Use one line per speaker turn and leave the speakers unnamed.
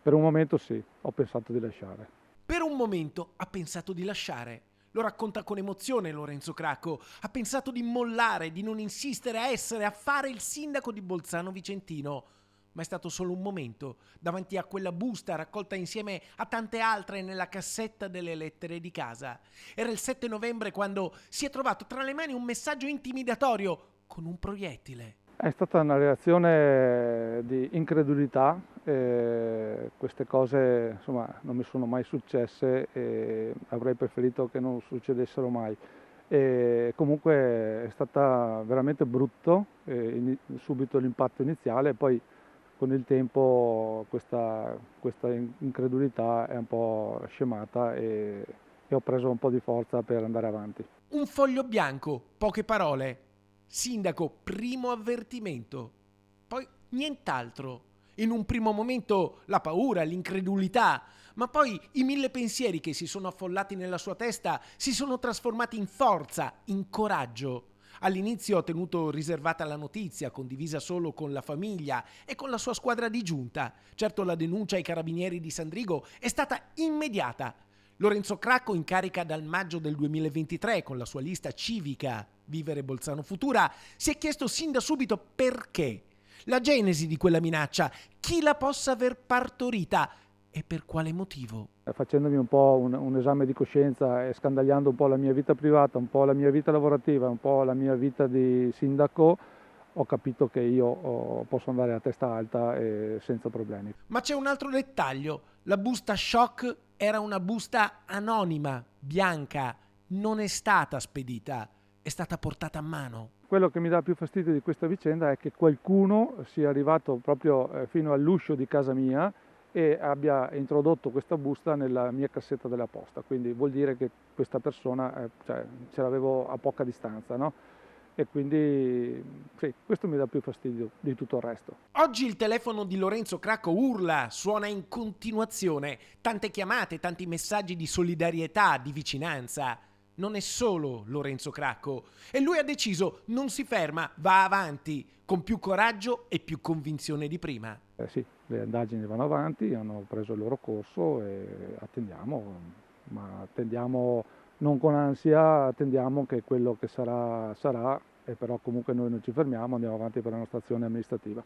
Per un momento sì, ho pensato di lasciare.
Per un momento ha pensato di lasciare. Lo racconta con emozione Lorenzo Cracco. Ha pensato di mollare, di non insistere a fare il sindaco di Bolzano Vicentino. Ma è stato solo un momento, davanti a quella busta raccolta insieme a tante altre nella cassetta delle lettere di casa. Era il 7 novembre quando si è trovato tra le mani un messaggio intimidatorio con un proiettile.
È stata una reazione di incredulità, queste cose insomma non mi sono mai successe e avrei preferito che non succedessero mai. E comunque è stata veramente brutto, subito l'impatto iniziale, poi con il tempo questa incredulità è un po' scemata e ho preso un po' di forza per andare avanti.
Un foglio bianco, poche parole. Sindaco, primo avvertimento. Poi nient'altro. In un primo momento la paura, l'incredulità, ma poi i mille pensieri che si sono affollati nella sua testa si sono trasformati in forza, in coraggio. All'inizio ha tenuto riservata la notizia, condivisa solo con la famiglia e con la sua squadra di giunta. Certo, la denuncia ai carabinieri di Sandrigo è stata immediata. Lorenzo Cracco, in carica dal maggio del 2023 con la sua lista civica Vivere Bolzano Futura, si è chiesto sin da subito perché, la genesi di quella minaccia, chi la possa aver partorita e per quale motivo.
Facendomi un po' un esame di coscienza e scandagliando un po' la mia vita privata, un po' la mia vita lavorativa, un po' la mia vita di sindaco, ho capito che io posso andare a testa alta e senza problemi.
Ma c'è un altro dettaglio, la busta shock era una busta anonima, bianca, non è stata spedita, è stata portata a mano.
Quello che mi dà più fastidio di questa vicenda è che qualcuno sia arrivato proprio fino all'uscio di casa mia e abbia introdotto questa busta nella mia cassetta della posta, quindi vuol dire che questa persona cioè, ce l'avevo a poca distanza, no? E quindi sì, questo mi dà più fastidio di tutto il resto.
Oggi il telefono di Lorenzo Cracco urla, suona in continuazione, tante chiamate, tanti messaggi di solidarietà, di vicinanza. Non è solo Lorenzo Cracco e lui ha deciso, non si ferma, va avanti, con più coraggio e più convinzione di prima.
Sì, le indagini vanno avanti, hanno preso il loro corso e attendiamo, ma attendiamo non con ansia, attendiamo che quello che sarà sarà, e però comunque noi non ci fermiamo, andiamo avanti per la nostra azione amministrativa.